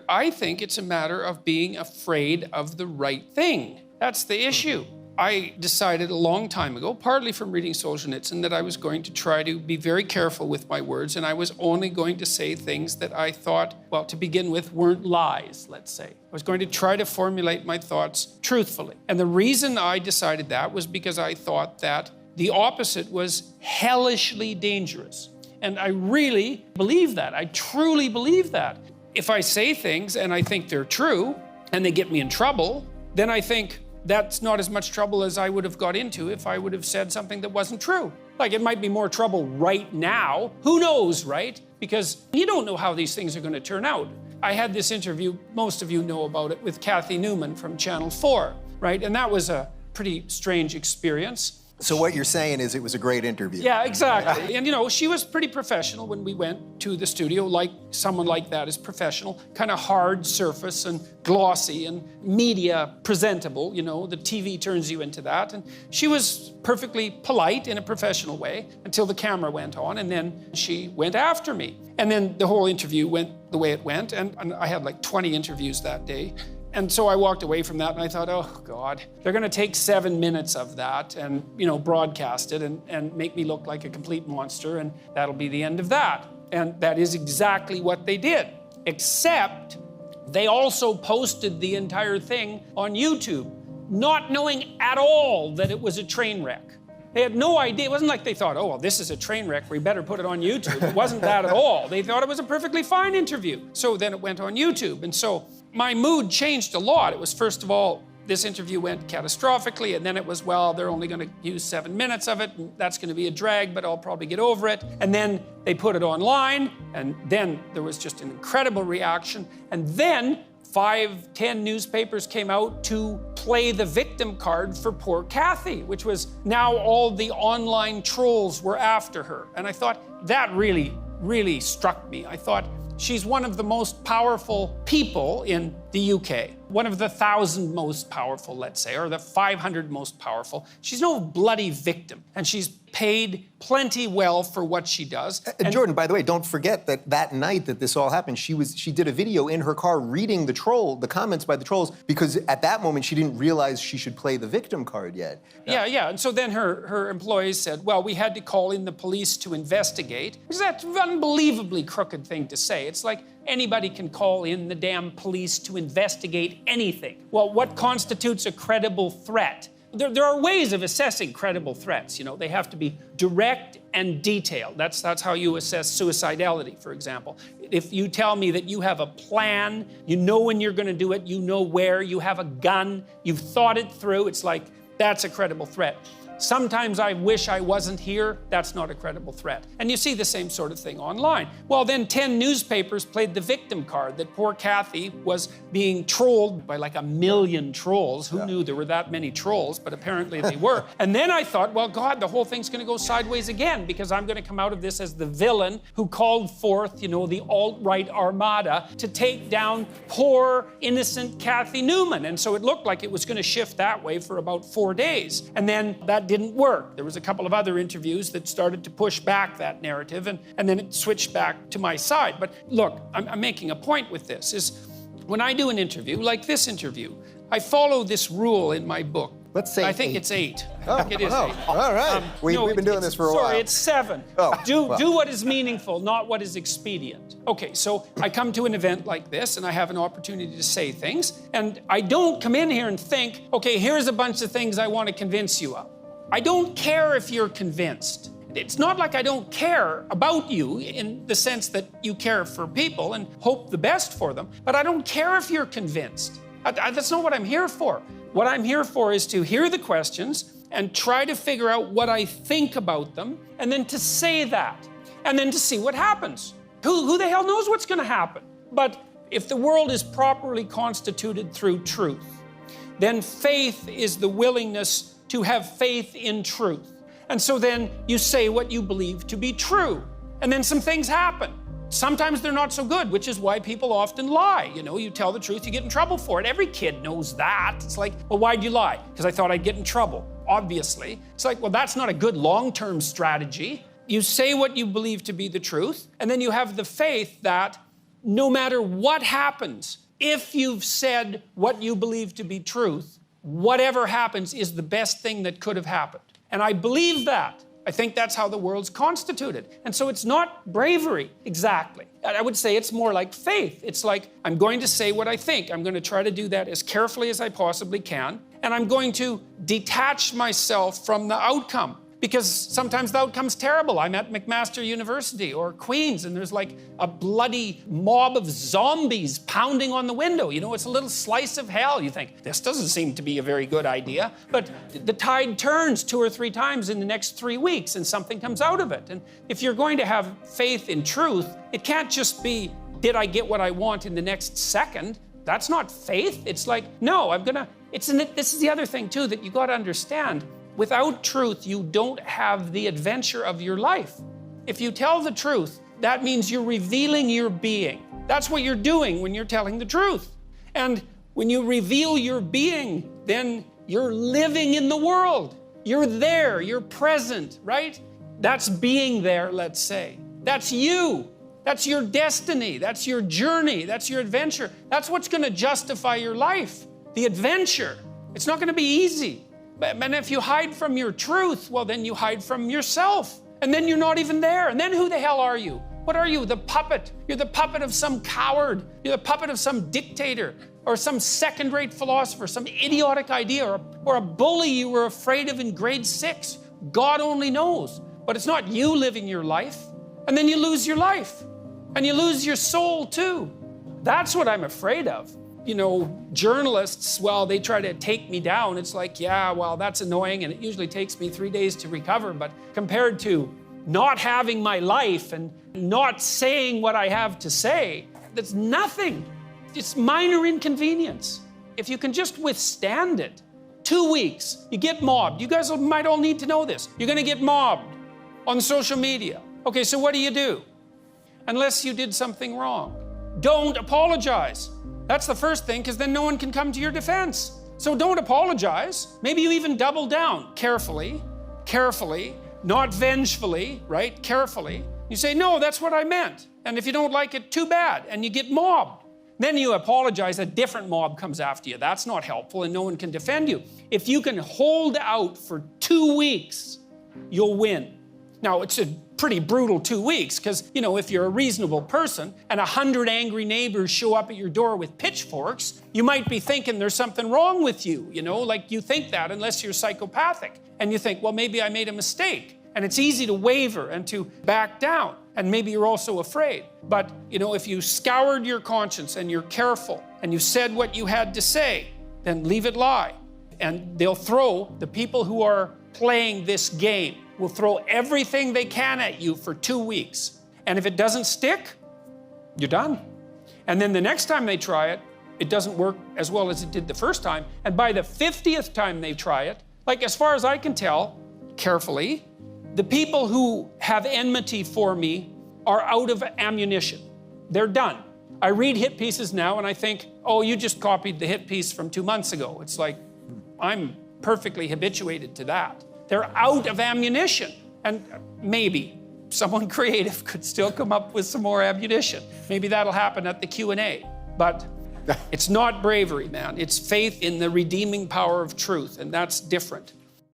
I think it's a matter of being afraid of the right thing. That's the issue. I decided a long time ago, partly from reading Solzhenitsyn, that I was going to try to be very careful with my words, and I was only going to say things that I thought, well, to begin with, weren't lies, let's say. I was going to try to formulate my thoughts truthfully. And the reason I decided that was because I thought that the opposite was hellishly dangerous. And I really believe that. I truly believe that. If I say things and I think they're true and they get me in trouble, then I think that's not as much trouble as I would have got into if I would have said something that wasn't true. Like, it might be more trouble right now. Who knows, right? Because you don't know how these things are going to turn out. I had this interview, most of you know about it, with Kathy Newman from Channel 4, right? And that was a pretty strange experience. So what you're saying is it was a great interview. Yeah, exactly. And, you know, she was pretty professional when we went to the studio, like someone like that is professional, kind of hard surface and glossy and media presentable, you know, the TV turns you into that. And she was perfectly polite in a professional way until the camera went on, and then she went after me. And then the whole interview went the way it went, and I had like 20 interviews that day. And so I walked away from that and I thought, oh God, they're gonna take 7 minutes of that and, you know, broadcast it and make me look like a complete monster, and that'll be the end of that. And that is exactly what they did, except they also posted the entire thing on YouTube, not knowing at all that it was a train wreck. They had no idea. It wasn't like they thought, oh, well, this is a train wreck, we better put it on YouTube. It wasn't that at all. They thought it was a perfectly fine interview. So then it went on YouTube. And so my mood changed a lot. It was, first of all, this interview went catastrophically, and then it was, well, they're only going to use 7 minutes of it, and that's going to be a drag, but I'll probably get over it. And then they put it online, and then there was just an incredible reaction. And then 5, 10 newspapers came out to play the victim card for poor Kathy, which was now all the online trolls were after her. And I thought, that really, really struck me. I thought, she's one of the most powerful people in the UK. One of the 1,000 most powerful, let's say, or the 500 most powerful. She's no bloody victim, and she's paid plenty well for what she does. And Jordan, by the way, don't forget that that night that this all happened, she did a video in her car reading the comments by the trolls, because at that moment she didn't realize she should play the victim card yet. Yeah. And so then her employees said, well, we had to call in the police to investigate. That's an unbelievably crooked thing to say. It's like anybody can call in the damn police to investigate anything. Well, what constitutes a credible threat? There are ways of assessing credible threats. You know, they have to be direct and detailed. That's how you assess suicidality, for example. If you tell me that you have a plan, you know when you're going to do it, you know where, you have a gun, you've thought it through, it's like, that's a credible threat. Sometimes I wish I wasn't here, that's not a credible threat. And you see the same sort of thing online. Well, then 10 newspapers played the victim card that poor Kathy was being trolled by like 1 million trolls. Who knew there were that many trolls, but apparently they were. And then I thought, well, God, the whole thing's gonna go sideways again, because I'm gonna come out of this as the villain who called forth, you know, the alt-right armada to take down poor, innocent Kathy Newman. And so it looked like it was gonna shift that way for about 4 days. And then that didn't work. There was a couple of other interviews that started to push back that narrative, and then it switched back to my side. But look, I'm making a point with this, is when I do an interview, like this interview, I follow this rule in my book. Let's say I think 8. It's 8. I think it is 8. All right. We've been doing this for a while. Sorry, it's 7. Oh, do what is meaningful, not what is expedient. Okay, so I come to an event like this, and I have an opportunity to say things, and I don't come in here and think, okay, here's a bunch of things I want to convince you of. I don't care if you're convinced. It's not like I don't care about you in the sense that you care for people and hope the best for them, but I don't care if you're convinced. That's not what I'm here for. What I'm here for is to hear the questions and try to figure out what I think about them, and then to say that, and then to see what happens. Who the hell knows what's going to happen? But if the world is properly constituted through truth, then faith is the willingness to have faith in truth. And so then you say what you believe to be true. And then some things happen. Sometimes they're not so good, which is why people often lie. You know, you tell the truth, you get in trouble for it. Every kid knows that. It's like, well, why'd you lie? Because I thought I'd get in trouble, obviously. It's like, well, that's not a good long-term strategy. You say what you believe to be the truth, and then you have the faith that no matter what happens, if you've said what you believe to be truth, whatever happens is the best thing that could have happened. And I believe that. I think that's how the world's constituted. And so it's not bravery, exactly. I would say it's more like faith. It's like, I'm going to say what I think. I'm going to try to do that as carefully as I possibly can. And I'm going to detach myself from the outcome. Because sometimes the outcome's terrible. I'm at McMaster University or Queen's, and there's like a bloody mob of zombies pounding on the window. You know, it's a little slice of hell. You think, this doesn't seem to be a very good idea. But the tide turns 2 or 3 times in the next 3 weeks, and something comes out of it. And if you're going to have faith in truth, it can't just be, did I get what I want in the next second? That's not faith. It's like, no, this is the other thing too that you got to understand. Without truth, you don't have the adventure of your life. If you tell the truth, that means you're revealing your being. That's what you're doing when you're telling the truth. And when you reveal your being, then you're living in the world. You're there, you're present, right? That's being there, let's say. That's you. That's your destiny. That's your journey. That's your adventure. That's what's going to justify your life, the adventure. It's not going to be easy. And if you hide from your truth, well, then you hide from yourself. And then you're not even there. And then who the hell are you? What are you? The puppet. You're the puppet of some coward. You're the puppet of some dictator or some second-rate philosopher, some idiotic idea or a bully you were afraid of in grade 6. God only knows. But it's not you living your life. And then you lose your life. And you lose your soul too. That's what I'm afraid of. You know, journalists, well, they try to take me down. It's like, yeah, well, that's annoying, and it usually takes me 3 days to recover. But compared to not having my life and not saying what I have to say, that's nothing. It's minor inconvenience. If you can just withstand it, 2 weeks, you get mobbed. You guys might all need to know this. You're going to get mobbed on social media. Okay, so what do? Unless you did something wrong. Don't apologize. That's the first thing, because then no one can come to your defense. So don't apologize. Maybe you even double down carefully, not vengefully, right? Carefully. You say, no, that's what I meant. And if you don't like it, too bad. And you get mobbed. Then you apologize, a different mob comes after you. That's not helpful, and no one can defend you. If you can hold out for 2 weeks, you'll win. Now, it's a pretty brutal 2 weeks, because, you know, if you're a reasonable person and 100 angry neighbors show up at your door with pitchforks, you might be thinking there's something wrong with you, you know, like you think that unless you're psychopathic. And you think, well, maybe I made a mistake. And it's easy to waver and to back down. And maybe you're also afraid. But, you know, if you scoured your conscience and you're careful and you said what you had to say, then leave it lie. And they'll throw, the people who are playing this game will throw everything they can at you for 2 weeks. And if it doesn't stick, you're done. And then the next time they try it, it doesn't work as well as it did the first time. And by the 50th time they try it, like as far as I can tell, carefully, the people who have enmity for me are out of ammunition. They're done. I read hit pieces now and I think, oh, you just copied the hit piece from 2 months ago. It's like, I'm perfectly habituated to that. They're out of ammunition. And maybe someone creative could still come up with some more ammunition. Maybe that'll happen at the Q&A. But it's not bravery, man. It's faith in the redeeming power of truth, and that's different.